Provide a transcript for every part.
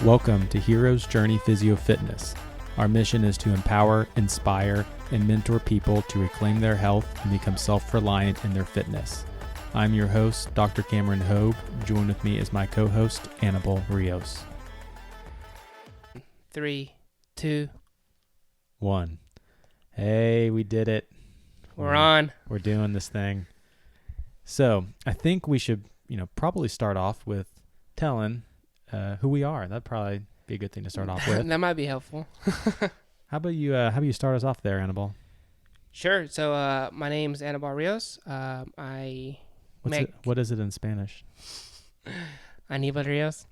Welcome to Heroes Journey PhysioFitness. Our mission is to empower, inspire, and mentor people to reclaim their health and become self-reliant in their fitness. I'm your host, Dr. Cameron Hoge. Join with me is my co-host, Anibal Rios. 3, 2, 1. Hey, we did it. we're on. We're doing this thing. So I think we should, probably start off with telling who we are. That'd probably be a good thing to start off with. That might be helpful. How about you start us off there, Anibal? Sure. So my name is Anibal Rios. What is it in Spanish? Anibal Rios.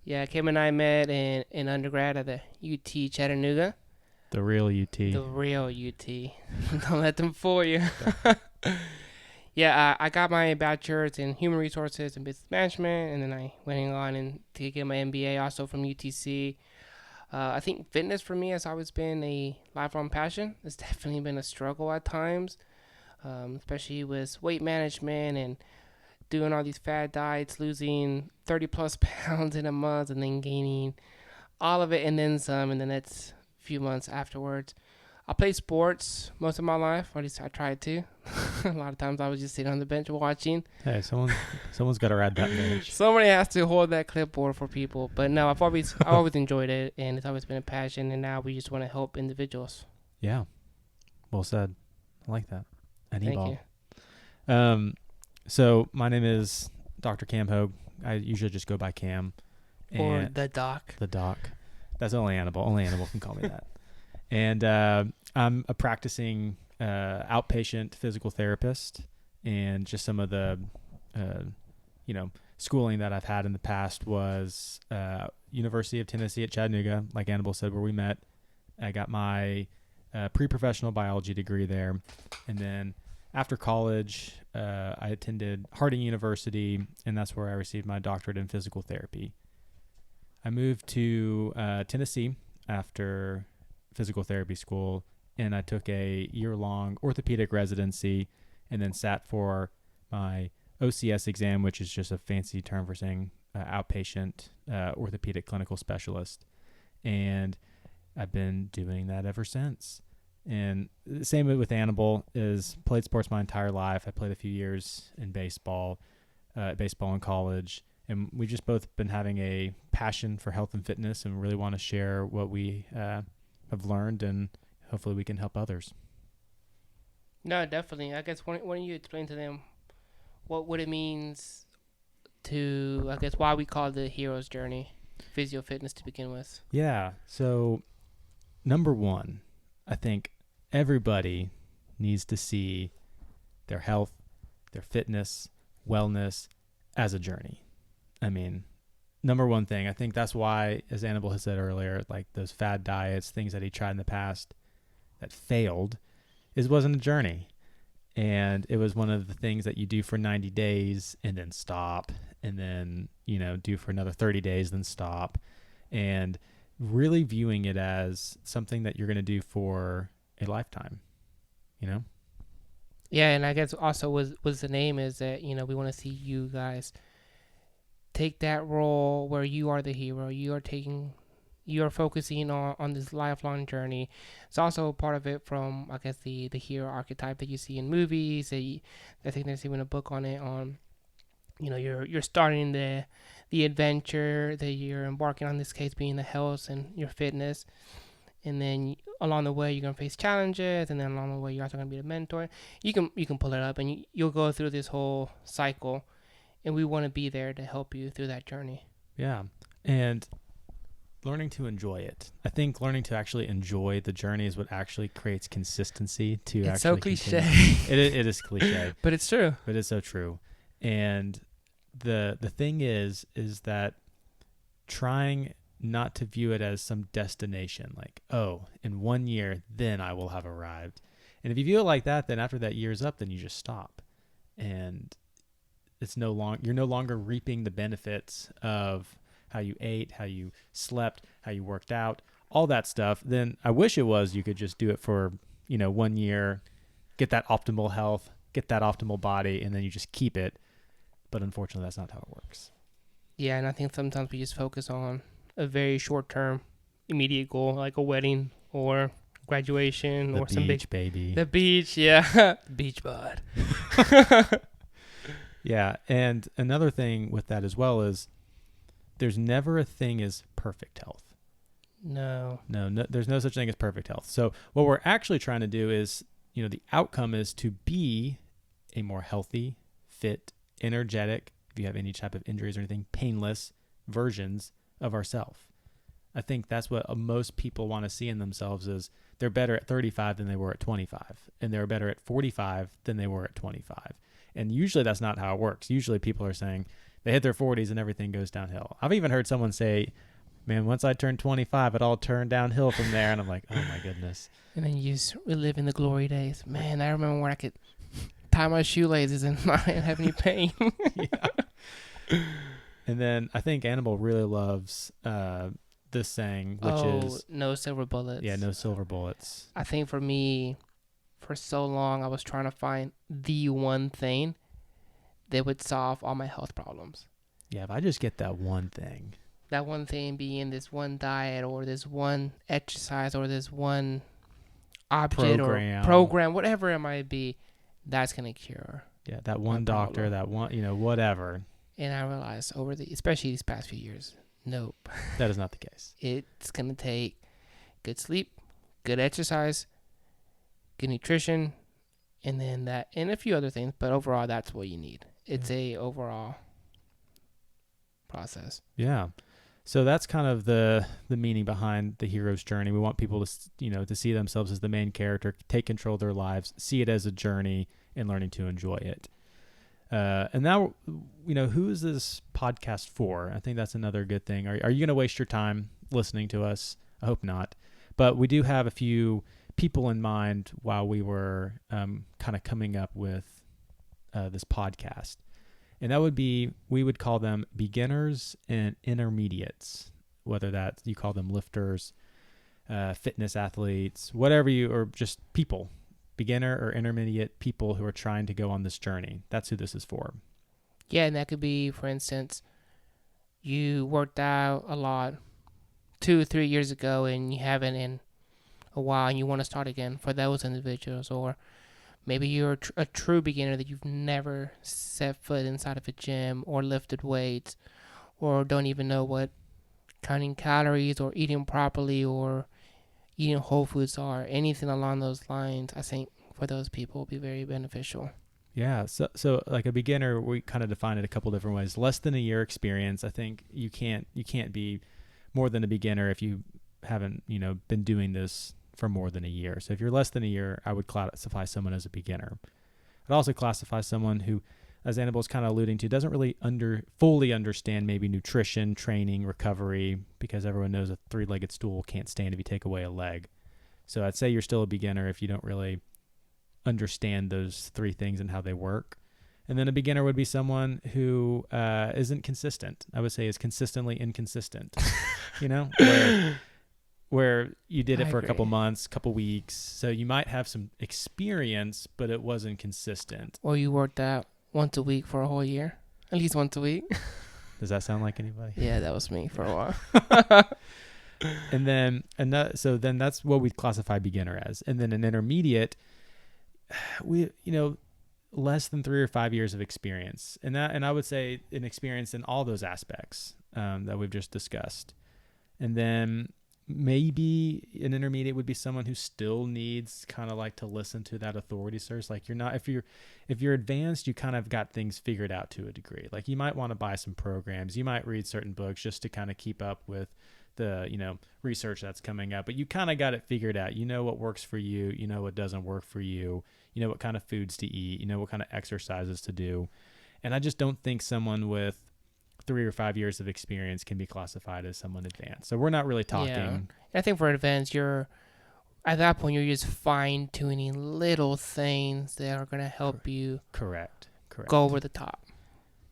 Yeah, Kim and I met in undergrad at the UT Chattanooga. The real UT. The real UT. Don't let them fool you. Yeah, I got my bachelor's in human resources and business management, and then I went on to get my MBA also from UTC. I think fitness for me has always been a lifelong passion. It's definitely been a struggle at times, especially with weight management and doing all these fad diets, losing 30 plus pounds in a month and then gaining all of it and then some in the next few months afterwards. I played sports most of my life, or at least I tried to. A lot of times I was just sitting on the bench watching. Hey, someone's got to ride that bench. Somebody has to hold that clipboard for people. But no, I always enjoyed it, and it's always been a passion, and now we just want to help individuals. Yeah. Well said. I like that. Thank you. So my name is Dr. Cam Hoge. I usually just go by Cam. Or the doc. The doc. That's only Anibal. Only Anibal can call me that. And I'm a practicing outpatient physical therapist, and just some of the, schooling that I've had in the past was University of Tennessee at Chattanooga, like Anibal said, where we met. I got my pre-professional biology degree there. And then after college, I attended Harding University, and that's where I received my doctorate in physical therapy. I moved to Tennessee after physical therapy school, and I took a year-long orthopedic residency and then sat for my OCS exam, which is just a fancy term for saying outpatient orthopedic clinical specialist. And I've been doing that ever since. And the same with Anibal, is played sports my entire life. I played a few years in baseball in college, and we just both been having a passion for health and fitness and really want to share what we have learned, and hopefully we can help others. No, definitely. I guess why don't you explain to them what it means to, I guess, why we call the Heroes Journey PhysioFitness to begin with. Yeah. So, number one, I think everybody needs to see their health, their fitness, wellness as a journey. I mean, number one thing, I think that's why, as Anibal has said earlier, like those fad diets, things that he tried in the past that failed, wasn't a journey. And it was one of the things that you do for 90 days and then stop, and then, do for another 30 days, then stop. And really viewing it as something that you're going to do for a lifetime, Yeah, and I guess also was the name is that, we want to see you guys take that role where you are the hero. You are focusing on this lifelong journey. It's also part of it from, I guess, the hero archetype that you see in movies. I think there's even a book on it you're starting the adventure that you're embarking on, this case being the health and your fitness. And then along the way, you're going to face challenges. And then along the way, you're also going to be the mentor. You can pull it up, and you'll go through this whole cycle. And we want to be there to help you through that journey. Yeah. And learning to enjoy it. I think learning to actually enjoy the journey is what actually creates consistency to it's actually so cliche. It is cliche. But it's true. But it's so true. And the thing is that trying not to view it as some destination, like, oh, in 1 year, then I will have arrived. And if you view it like that, then after that year's up, then you just stop. And you're no longer reaping the benefits of how you ate, how you slept, how you worked out, all that stuff. Then I wish it was you could just do it for 1 year, get that optimal health, get that optimal body, and then you just keep it. But unfortunately, that's not how it works. Yeah, and I think sometimes we just focus on a very short term, immediate goal, like a wedding or graduation The or some big. beach, baby. The beach, yeah. Beach bud. Yeah, and another thing with that as well is there's never a thing as perfect health. No. No, there's no such thing as perfect health. So what we're actually trying to do is, the outcome is to be a more healthy, fit, energetic, if you have any type of injuries or anything, painless versions of ourselves. I think that's what most people want to see in themselves is they're better at 35 than they were at 25, and they're better at 45 than they were at 25. And usually that's not how it works. Usually people are saying they hit their 40s and everything goes downhill. I've even heard someone say, man, once I turned 25, it all turned downhill from there. And I'm like, oh my goodness. And then you just relive in the glory days. Man, I remember when I could tie my shoelaces and not have any pain. Yeah. And then I think Anibal really loves this saying, which is no silver bullets. Yeah, no silver bullets. I think for me, for so long, I was trying to find the one thing that would solve all my health problems. Yeah, if I just get that one thing. That one thing being this one diet or this one exercise or this one object or program, whatever it might be, that's going to cure. Yeah, that one doctor, that one, whatever. And I realized especially these past few years, nope. That is not the case. It's going to take good sleep, good exercise, good nutrition, and then and a few other things. But overall, that's what you need. It's a overall process. Yeah. So that's kind of the meaning behind the hero's journey. We want people to, to see themselves as the main character, take control of their lives, see it as a journey, and learning to enjoy it. And now, who is this podcast for? I think that's another good thing. Are you going to waste your time listening to us? I hope not. But we do have a few people in mind while we were kind of coming up with this podcast. And that would be, we would call them beginners and intermediates, whether that you call them lifters, fitness athletes, whatever or just people, beginner or intermediate people who are trying to go on this journey. That's who this is for. Yeah, and that could be, for instance, you worked out a lot 2 or 3 years ago and you haven't in a while and you want to start again for those individuals. Or maybe you're a true beginner that you've never set foot inside of a gym or lifted weights or don't even know what counting calories or eating properly or eating whole foods are. Anything along those lines, I think for those people will be very beneficial. Yeah. So like a beginner, we kind of define it a couple different ways. Less than a year experience. I think you can't be more than a beginner if you haven't, been doing this for more than a year. So if you're less than a year, I would classify someone as a beginner. I'd also classify someone who, as Anibal is kind of alluding to, doesn't really fully understand maybe nutrition, training, recovery, because everyone knows a 3-legged stool can't stand if you take away a leg. So I'd say you're still a beginner if you don't really understand those 3 things and how they work. And then a beginner would be someone who isn't consistent. I would say is consistently inconsistent, where you did it for a couple months, couple weeks. So you might have some experience, but it wasn't consistent. Or you worked out once a week for a whole year, at least once a week. Does that sound like anybody? Yeah, that was me for a while. And then that's what we classify beginner as. And then an intermediate, we less than 3 or 5 years of experience, and I would say an experience in all those aspects that we've just discussed. And then maybe an intermediate would be someone who still needs kind of like to listen to that authority source. Like if you're advanced, you kind of got things figured out to a degree. Like you might want to buy some programs, you might read certain books just to kind of keep up with the research that's coming up, but you kind of got it figured out. You know what works for you, you know what doesn't work for you, you know what kind of foods to eat, you know what kind of exercises to do. And I just don't think someone with 3 or 5 years of experience can be classified as someone advanced. So we're not really talking. Yeah. I think for advanced, at that point you're just fine tuning little things that are going to help you correct go over the top.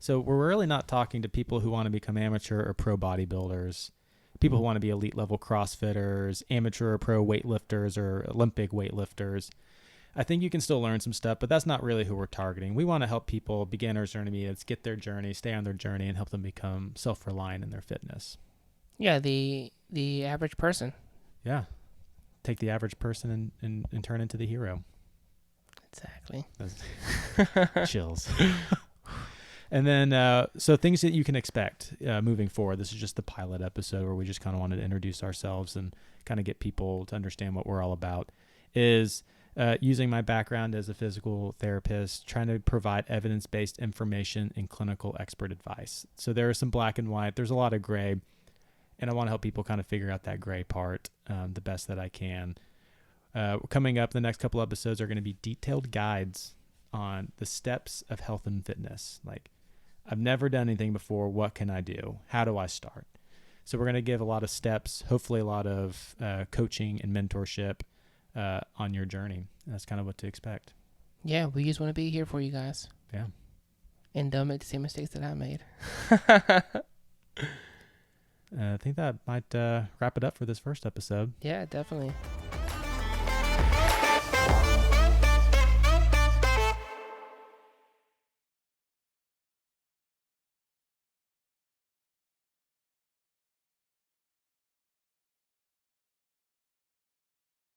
So we're really not talking to people who want to become amateur or pro bodybuilders, people who want to be elite level CrossFitters, amateur or pro weightlifters or Olympic weightlifters. I think you can still learn some stuff, but that's not really who we're targeting. We want to help people, beginners or intermediates, get their journey, stay on their journey, and help them become self-reliant in their fitness. Yeah, the average person. Yeah. Take the average person and turn into the hero. Exactly. Chills. And then, so things that you can expect moving forward. This is just the pilot episode where we just kind of wanted to introduce ourselves and kind of get people to understand what we're all about. Is using my background as a physical therapist, trying to provide evidence-based information and clinical expert advice. So there is some black and white. There's a lot of gray, and I want to help people kind of figure out that gray part the best that I can. Coming up, the next couple episodes are going to be detailed guides on the steps of health and fitness. Like, I've never done anything before. What can I do? How do I start? So we're going to give a lot of steps, hopefully a lot of coaching and mentorship on your journey. That's kind of what to expect. Yeah, we just want to be here for you guys. Yeah. And don't make the same mistakes that I made. I think that might wrap it up for this first episode. Yeah, definitely.